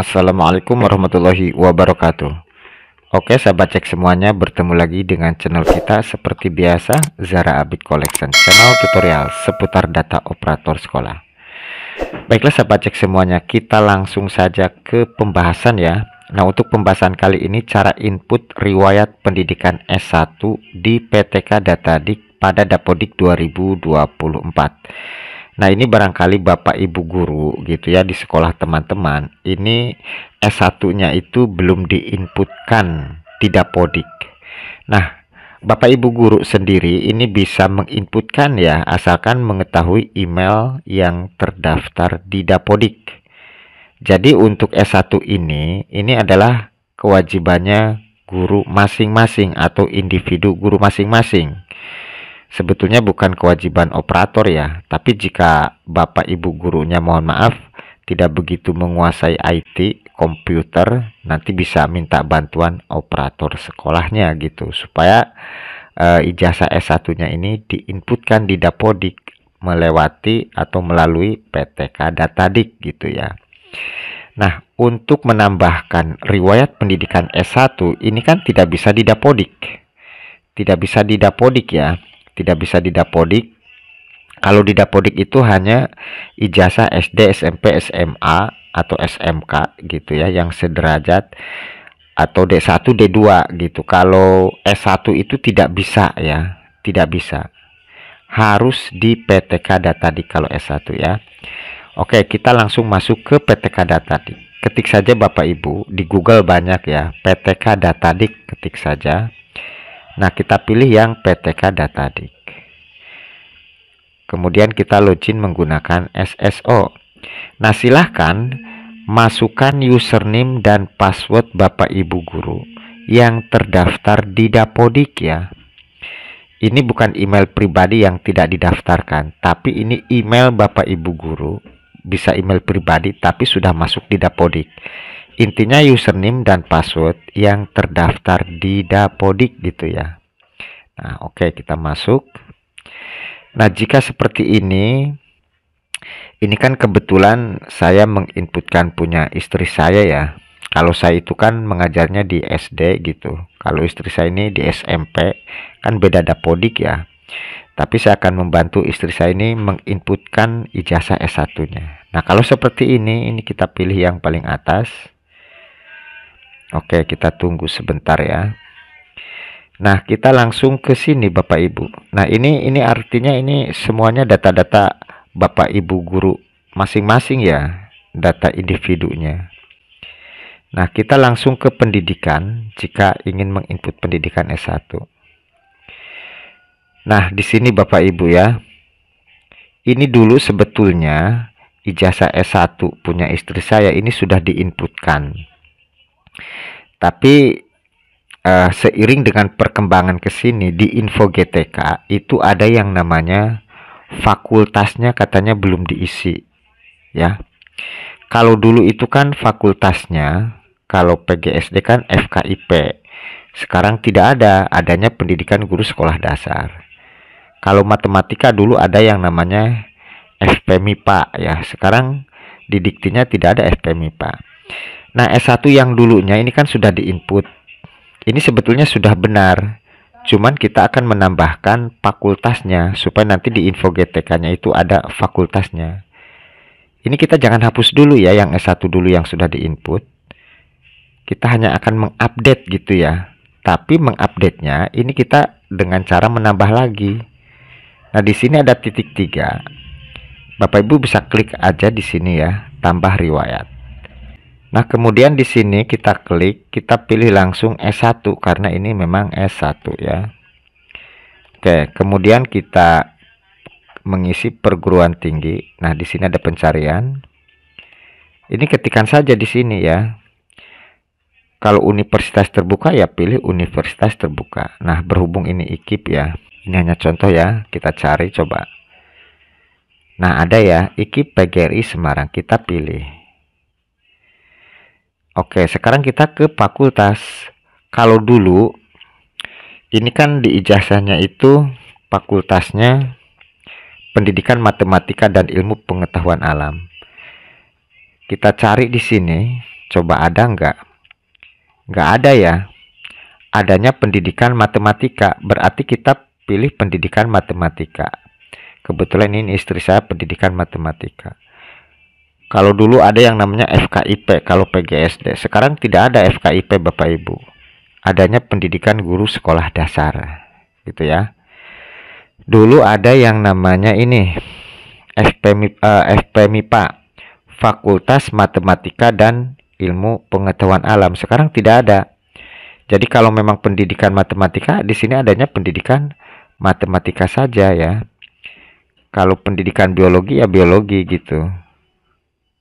Assalamualaikum warahmatullahi wabarakatuh. Oke sahabat cek semuanya, bertemu lagi dengan channel kita seperti biasa, Zara Abid Collection, channel tutorial seputar data operator sekolah. Baiklah sahabat cek semuanya, kita langsung saja ke pembahasan ya. Nah, untuk pembahasan kali ini cara input riwayat pendidikan S1 di PTK Datadik pada Dapodik 2024. Nah, ini barangkali Bapak Ibu guru gitu ya di sekolah teman-teman, ini S1-nya itu belum diinputkan di Dapodik. Nah, Bapak Ibu guru sendiri ini bisa menginputkan ya, asalkan mengetahui email yang terdaftar di Dapodik. Jadi untuk S1 ini adalah kewajibannya guru masing-masing atau individu guru masing-masing. Sebetulnya bukan kewajiban operator ya, tapi jika Bapak Ibu gurunya mohon maaf tidak begitu menguasai IT, komputer, nanti bisa minta bantuan operator sekolahnya gitu, supaya ijazah S1-nya ini diinputkan di Dapodik melewati atau melalui PTK Datadik gitu ya. Nah, untuk menambahkan riwayat pendidikan S1 ini kan tidak bisa di Dapodik. Tidak bisa di Dapodik ya. Tidak bisa di Dapodik. Kalau di Dapodik itu hanya ijazah SD, SMP, SMA atau SMK gitu ya, yang sederajat, atau D1, D2 gitu. Kalau S1 itu tidak bisa ya, tidak bisa. Harus di PTK Datadik kalau S1 ya. Oke, kita langsung masuk ke PTK Datadik. Ketik saja Bapak Ibu, di Google banyak ya, PTK Datadik, ketik saja. Nah, kita pilih yang PTK Datadik. Kemudian kita login menggunakan SSO. Nah, silahkan masukkan username dan password Bapak Ibu guru yang terdaftar di Dapodik ya. Ini bukan email pribadi yang tidak didaftarkan, tapi ini email Bapak Ibu guru. Bisa email pribadi tapi sudah masuk di Dapodik. Intinya username dan password yang terdaftar di Dapodik gitu ya. Nah, oke, kita masuk. Nah, jika seperti ini kan kebetulan saya menginputkan punya istri saya ya. Kalau saya itu kan mengajarnya di SD gitu. Kalau istri saya ini di SMP, kan beda Dapodik ya. Tapi saya akan membantu istri saya ini menginputkan ijazah S1-nya. Nah, kalau seperti ini kita pilih yang paling atas. Oke, kita tunggu sebentar ya. Nah, kita langsung ke sini Bapak Ibu. Nah, ini artinya ini semuanya data-data Bapak Ibu guru masing-masing ya, data individunya. Nah, kita langsung ke pendidikan jika ingin menginput pendidikan S1. Nah, di sini Bapak Ibu ya. Ini dulu sebetulnya ijazah S1 punya istri saya ini sudah diinputkan. Tapi seiring dengan perkembangan ke sini di info GTK itu ada yang namanya fakultasnya katanya belum diisi ya. Kalau dulu itu kan fakultasnya, kalau PGSD kan FKIP. Sekarang tidak ada, adanya pendidikan guru sekolah dasar. Kalau matematika dulu ada yang namanya FPMIPA ya. Sekarang di diktinya tidak ada FPMIPA. Nah, S1 yang dulunya ini kan sudah diinput. Ini sebetulnya sudah benar. Cuman kita akan menambahkan fakultasnya supaya nanti di info GTK-nya itu ada fakultasnya. Ini kita jangan hapus dulu ya yang S1 dulu yang sudah diinput. Kita hanya akan mengupdate gitu ya. Tapi mengupdate-nya ini kita dengan cara menambah lagi. Nah, di sini ada titik 3. Bapak Ibu bisa klik aja di sini ya, tambah riwayat. Nah, kemudian di sini kita klik, kita pilih langsung S1 karena ini memang S1 ya. Oke, kemudian kita mengisi perguruan tinggi. Nah, di sini ada pencarian. Ini ketikkan saja di sini ya. Kalau universitas terbuka ya pilih universitas terbuka. Nah, berhubung ini IKIP ya. Ini hanya contoh ya, kita cari coba. Nah, ada ya, IKIP PGRI Semarang, kita pilih. Oke, sekarang kita ke fakultas. Kalau dulu, ini kan di ijazahnya itu fakultasnya Pendidikan Matematika dan Ilmu Pengetahuan Alam. Kita cari di sini, Coba ada nggak? Nggak ada ya. Adanya pendidikan matematika, berarti kita pilih pendidikan matematika. Kebetulan ini istri saya pendidikan matematika. Kalau dulu ada yang namanya FKIP, kalau PGSD. Sekarang tidak ada FKIP Bapak Ibu. Adanya pendidikan guru sekolah dasar, gitu ya. Dulu ada yang namanya ini FPMIPA, Fakultas Matematika dan Ilmu Pengetahuan Alam. Sekarang tidak ada. Jadi kalau memang pendidikan matematika, di sini adanya pendidikan matematika saja ya. Kalau pendidikan biologi ya biologi gitu.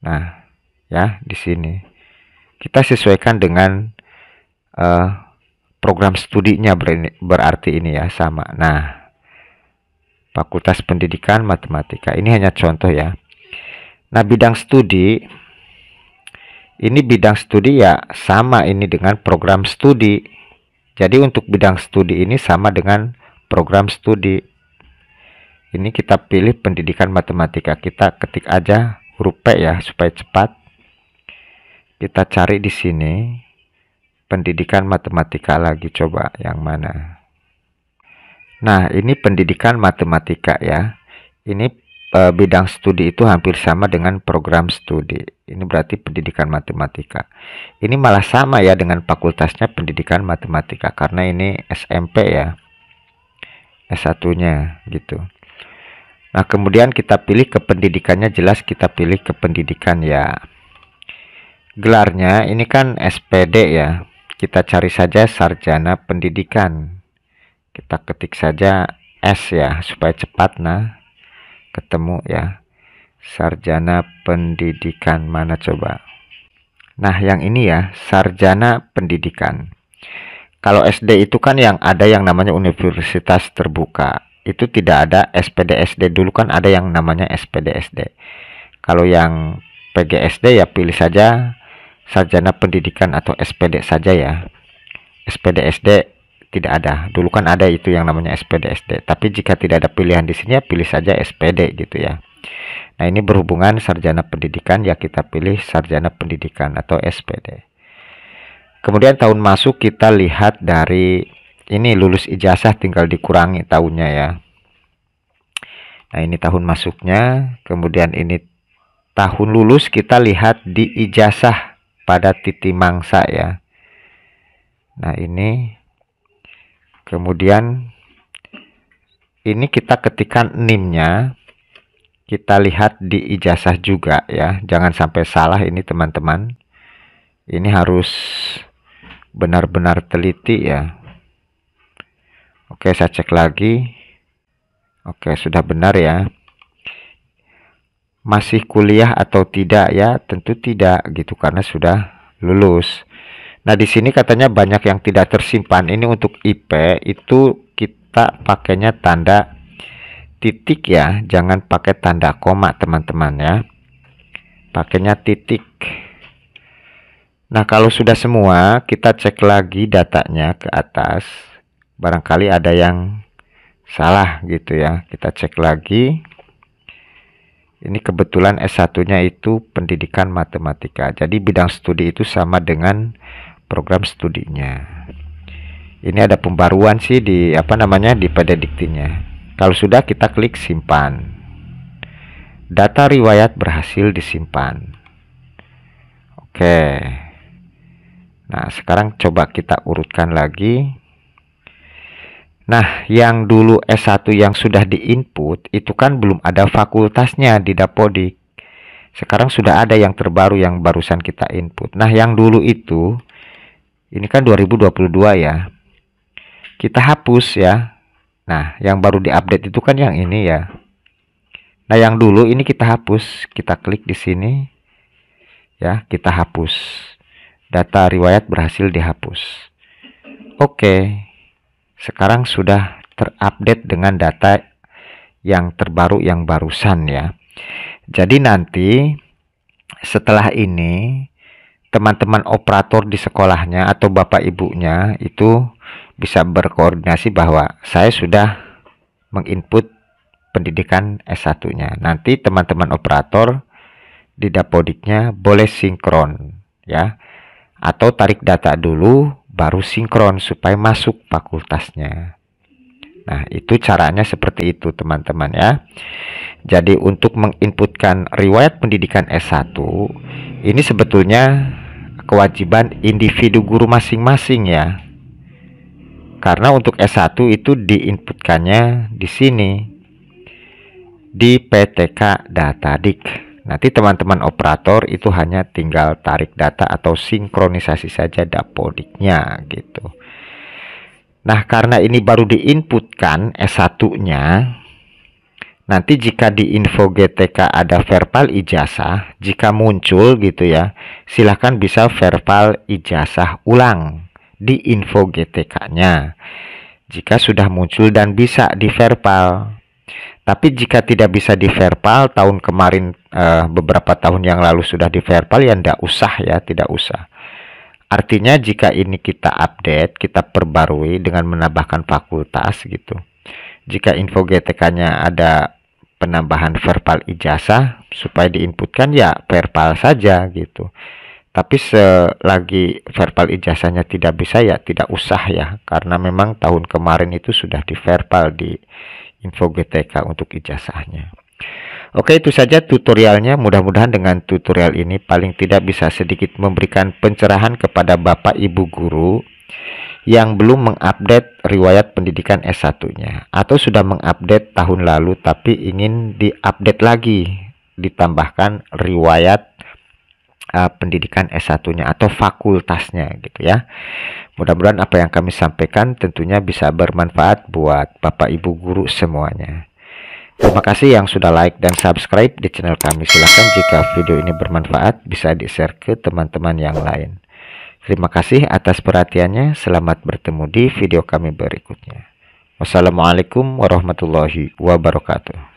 Nah, ya di sini kita sesuaikan dengan program studinya, berarti ini ya sama. Nah, Fakultas Pendidikan Matematika ini hanya contoh ya. Nah, bidang studi ya sama ini dengan program studi. Jadi untuk bidang studi ini sama dengan program studi. Ini kita pilih pendidikan matematika. Kita ketik aja huruf P ya supaya cepat. Kita cari di sini pendidikan matematika lagi, coba yang mana. Nah, ini pendidikan matematika ya. Ini bidang studi itu hampir sama dengan program studi. Ini berarti pendidikan matematika. Ini malah sama ya dengan fakultasnya pendidikan matematika, karena ini SMP ya, S1-nya gitu. Nah, kemudian kita pilih kependidikannya, jelas kita pilih kependidikan ya. Gelarnya ini kan SPD ya. Kita cari saja sarjana pendidikan. Kita ketik saja S ya supaya cepat. Nah, ketemu ya. Sarjana pendidikan mana coba? Nah, yang ini ya, sarjana pendidikan. Kalau SD itu kan yang ada yang namanya universitas terbuka. Itu tidak ada SPD-SD. Dulu kan ada yang namanya SPD-SD. Kalau yang PGSD ya pilih saja sarjana pendidikan atau SPD saja ya. SPD-SD tidak ada. Dulu kan ada itu yang namanya SPD-SD. Tapi jika tidak ada pilihan di sini ya pilih saja SPD gitu ya. Nah, ini berhubungan sarjana pendidikan ya, kita pilih sarjana pendidikan atau SPD. Kemudian tahun masuk kita lihat dari ini, lulus ijazah tinggal dikurangi tahunnya ya. Nah, ini tahun masuknya. Kemudian ini tahun lulus kita lihat di ijazah pada titi mangsa ya. Nah, ini kemudian ini kita ketikkan NIM-nya. Kita lihat di ijazah juga ya. Jangan sampai salah ini teman-teman. Ini harus benar-benar teliti ya. Oke, saya cek lagi. Oke, sudah benar ya. Masih kuliah atau tidak ya? Tentu tidak gitu karena sudah lulus. Nah, di sini katanya banyak yang tidak tersimpan. Ini untuk IP itu kita pakainya tanda titik ya. Jangan pakai tanda koma teman-teman ya. Pakainya titik. Nah, kalau sudah semua, kita cek lagi datanya ke atas. Barangkali ada yang salah gitu ya. Kita cek lagi. Ini kebetulan S1-nya itu pendidikan matematika. Jadi bidang studi itu sama dengan program studinya. Ini ada pembaruan sih di di PDDiktinya. Kalau sudah, kita klik simpan. Data riwayat berhasil disimpan. Oke. Nah, sekarang coba kita urutkan lagi. Nah, yang dulu S1 yang sudah diinput itu kan belum ada fakultasnya di Dapodik. Sekarang sudah ada yang terbaru yang barusan kita input. Nah, yang dulu itu ini kan 2022 ya. Kita hapus ya. Nah, yang baru diupdate itu kan yang ini ya. Nah, yang dulu ini kita hapus. Kita klik di sini. Ya, kita hapus. Data riwayat berhasil dihapus. Oke. Sekarang sudah terupdate dengan data yang terbaru yang barusan ya. Jadi nanti setelah ini teman-teman operator di sekolahnya atau bapak ibunya itu bisa berkoordinasi bahwa saya sudah menginput pendidikan S1-nya. Nanti teman-teman operator di Dapodiknya boleh sinkron ya. Atau tarik data dulu baru sinkron supaya masuk fakultasnya. Nah, itu caranya seperti itu teman-teman ya. Jadi untuk menginputkan riwayat pendidikan S1 ini sebetulnya kewajiban individu guru masing-masing ya. Karena untuk S1 itu diinputkannya di sini di PTK Datadik. Nanti teman-teman operator itu hanya tinggal tarik data atau sinkronisasi saja dapodiknya gitu. Nah, karena ini baru diinputkan S1-nya, nanti jika di info GTK ada verbal ijazah, jika muncul gitu ya, silahkan bisa verbal ijazah ulang di info GTK-nya. Jika sudah muncul dan bisa di verbal. Tapi jika tidak bisa di verbal, tahun kemarin beberapa tahun yang lalu sudah di verbal, ya tidak usah ya, tidak usah. Artinya jika ini kita update, kita perbarui dengan menambahkan fakultas gitu. Jika info GTK-nya ada penambahan verbal ijazah supaya diinputkan, ya verbal saja gitu. Tapi selagi verbal ijazahnya tidak bisa, ya tidak usah ya, karena memang tahun kemarin itu sudah di verbal di info GTK untuk ijazahnya. Oke, itu saja tutorialnya. Mudah-mudahan dengan tutorial ini paling tidak bisa sedikit memberikan pencerahan kepada Bapak Ibu guru yang belum mengupdate riwayat pendidikan S1-nya atau sudah mengupdate tahun lalu tapi ingin diupdate lagi, ditambahkan riwayat pendidikan S1-nya atau fakultasnya gitu ya. Mudah-mudahan apa yang kami sampaikan tentunya bisa bermanfaat buat Bapak Ibu guru semuanya. Terima kasih yang sudah like dan subscribe di channel kami. Silahkan jika video ini bermanfaat bisa di-share ke teman-teman yang lain. Terima kasih atas perhatiannya. Selamat bertemu di video kami berikutnya. Wassalamualaikum warahmatullahi wabarakatuh.